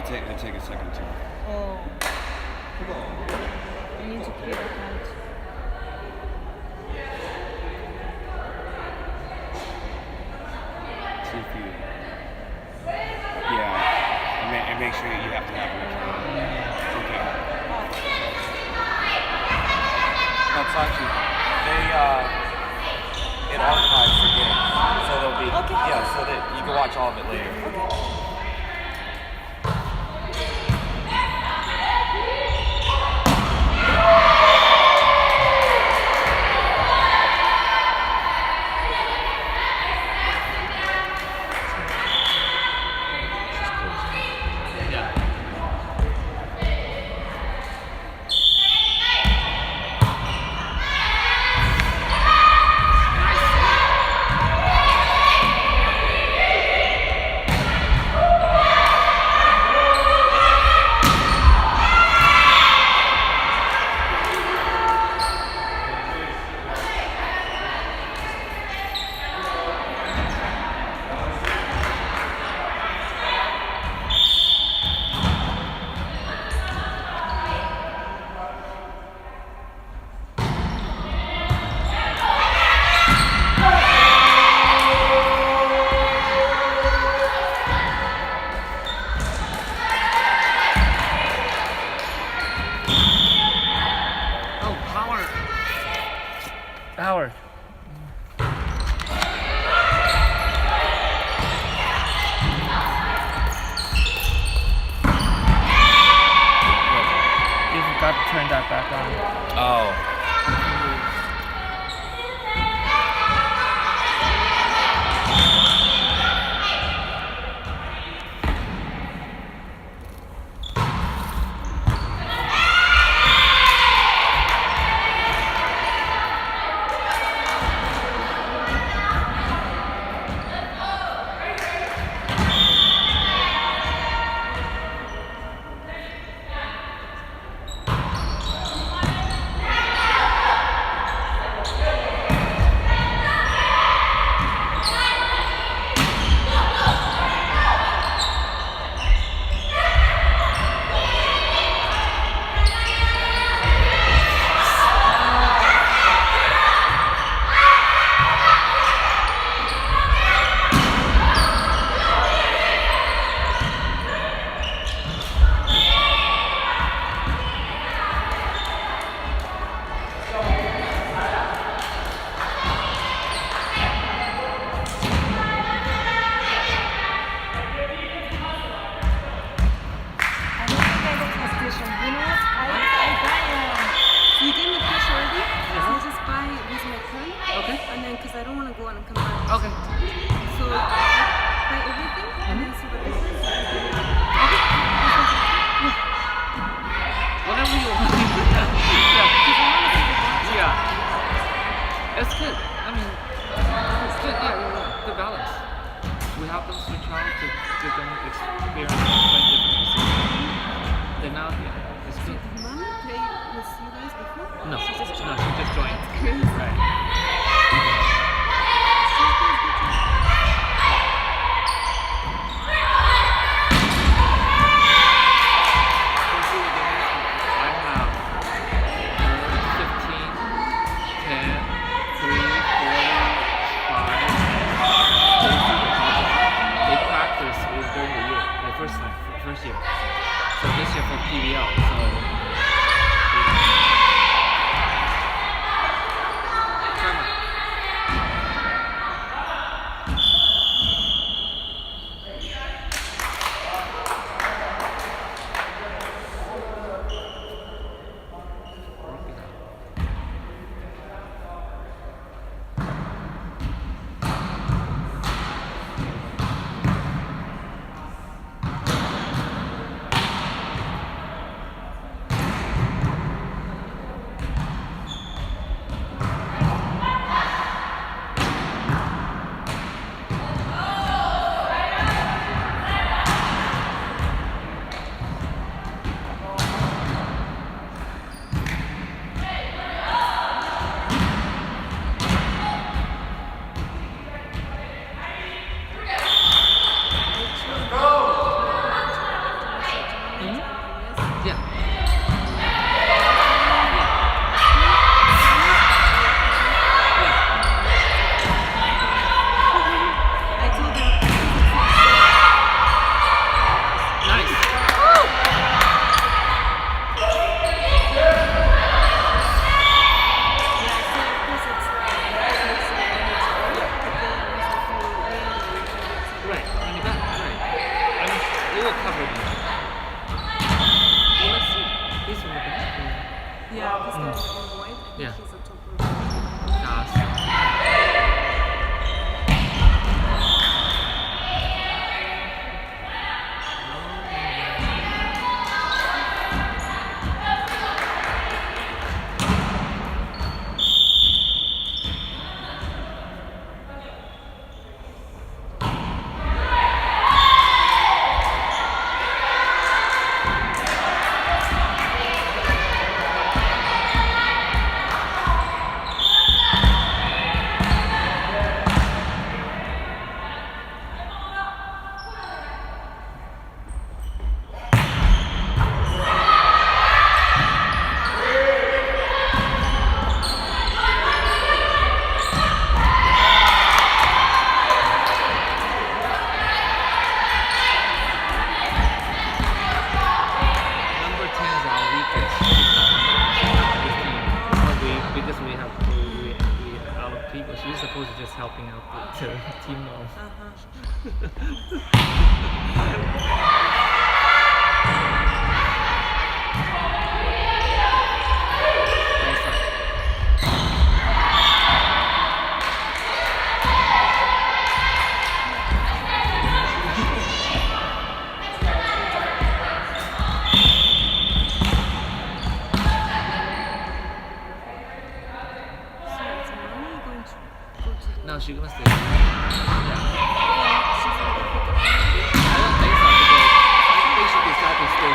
It'll take a second too. Oh. I need to create account. See if you. Yeah. And make sure you have to have an account. Okay. That's actually it archives the game, so there'll be so that you can watch all of it later. Power. You forgot to turn that back on. Oh. Because I don't want to go on and come back. Okay. So buy everything and then see what difference. Whatever you want. Yeah. It's good. I mean, it's good. Yeah, good balance. We have them switch out to give them experience by different positions. Then now, yeah, it's good. Did Mommy play with you guys before? No, She just she just joined. That's crazy. Right. First year. So this year for PBL. So try my Nice try. So it's mommy going to go to the. No, she's gonna stay. Yeah, she's gonna go pick up. I don't think so because I think she decided to stay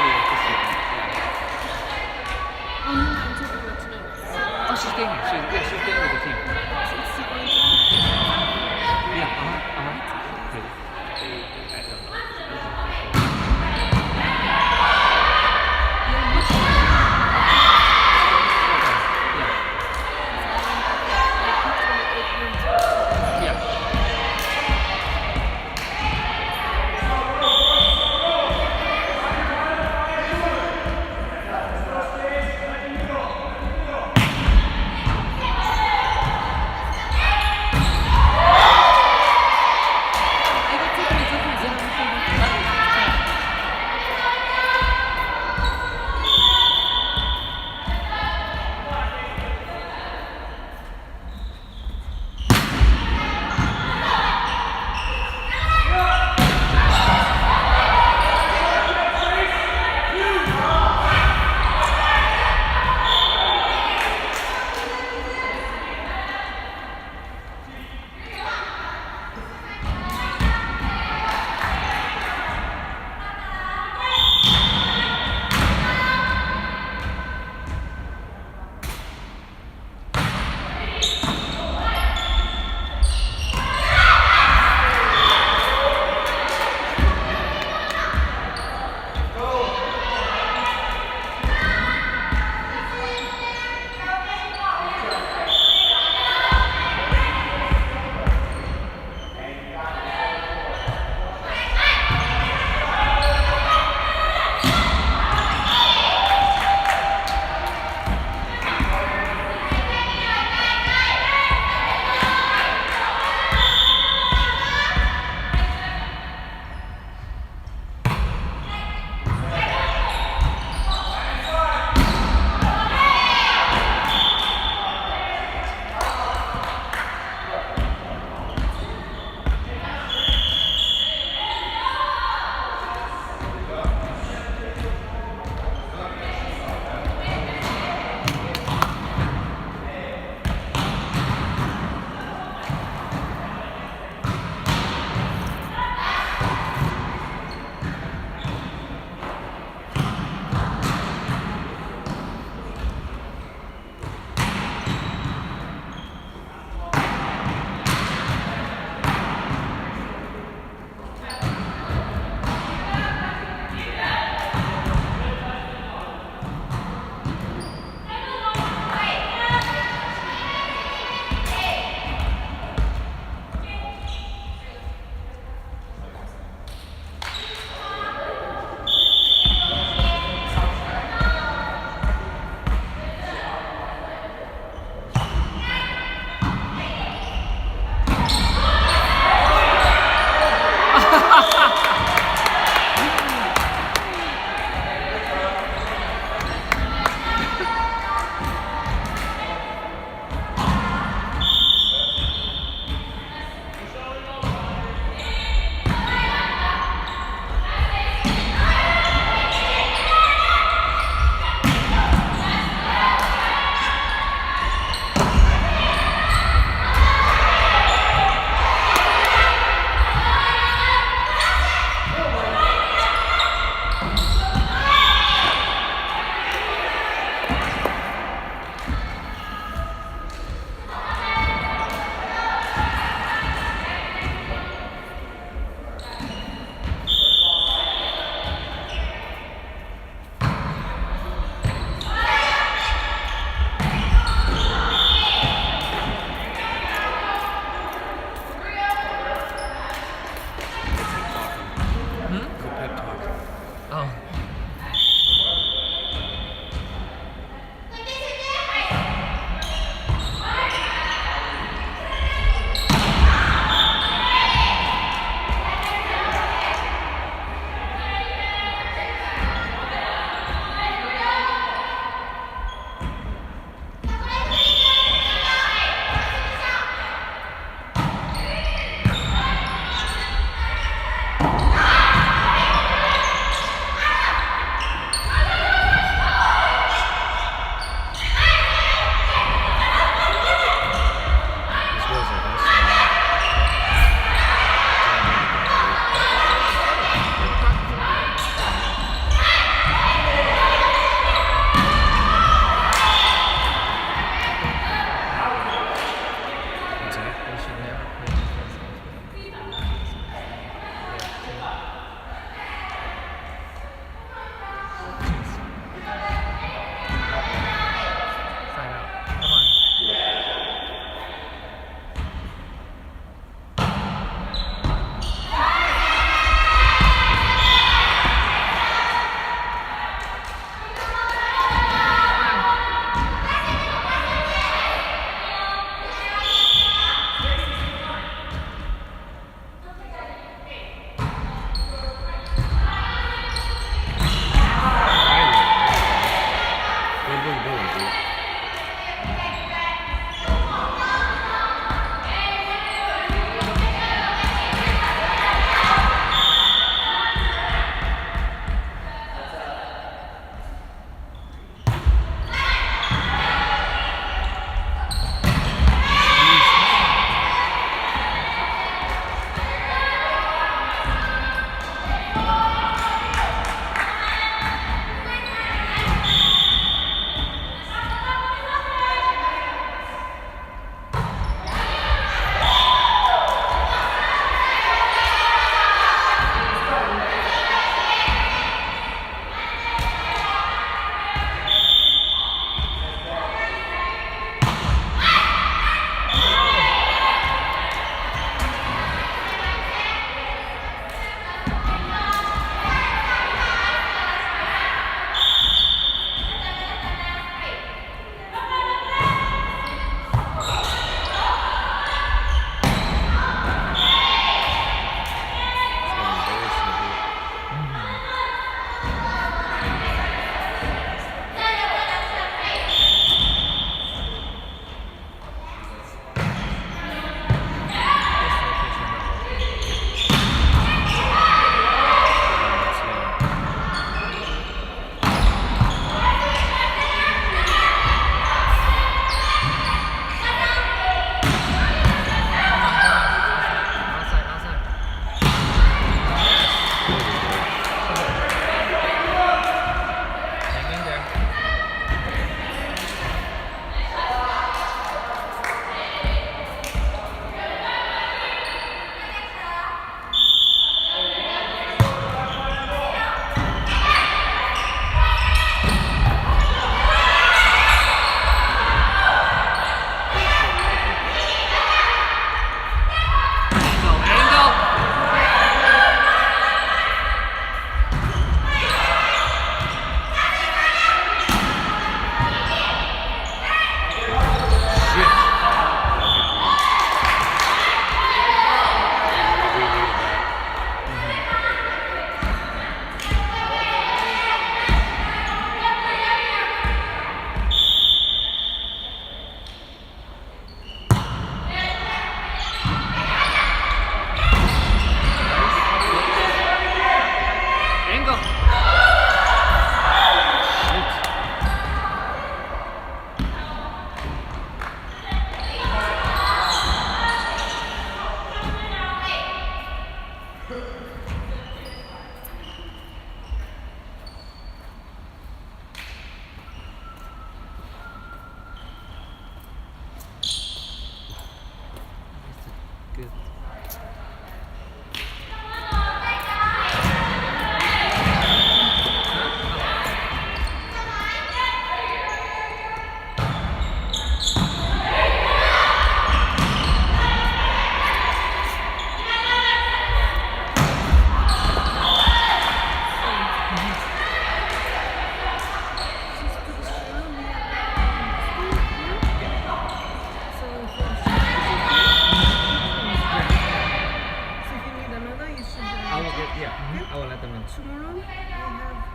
I will get, yeah, I will let them know. Tomorrow I have.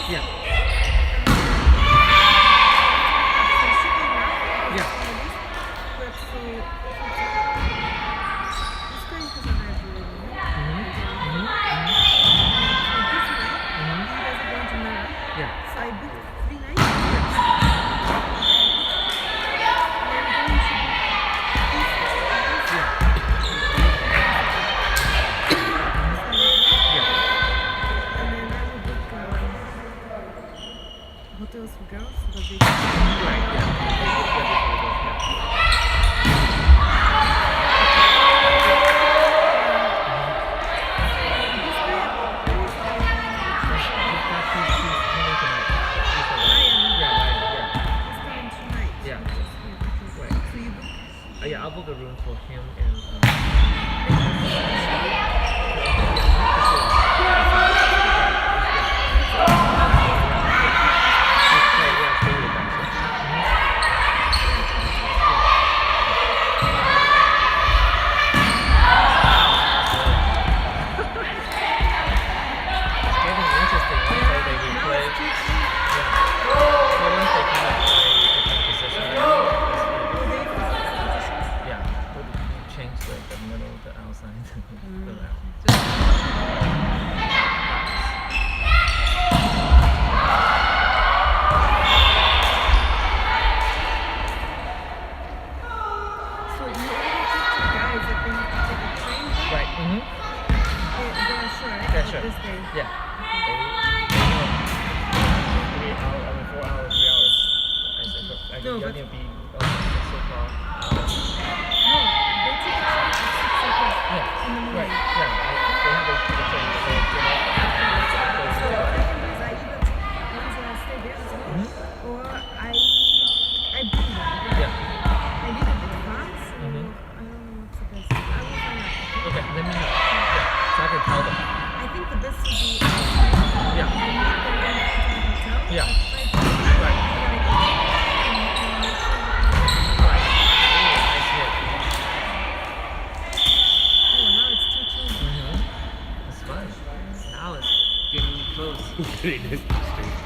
Yeah. Yeah. Yeah. So I booked 3 nights. And I'm going to book this Yeah. Yeah. and then I will book hotels for girls so that they Right, yeah. Yeah. Yeah, I'll book a room for him and Yeah. 4 hours, 3 hours. I No, think but- you'll be so far. Yeah. Right. Yeah. They have a train. So what I can do is I either once I stay there as well, or I bring them. Yeah. I need a bit advance, so I don't know what's the best. I will find out. Okay. Let me know. Yeah. So I can tell them. I think the best would be Yeah. and make them go to the hotel. Yeah. Right. Right. Ooh, nice hit. Oh, now it's too chilly. It's fun. Now it's getting close. Pretty interesting.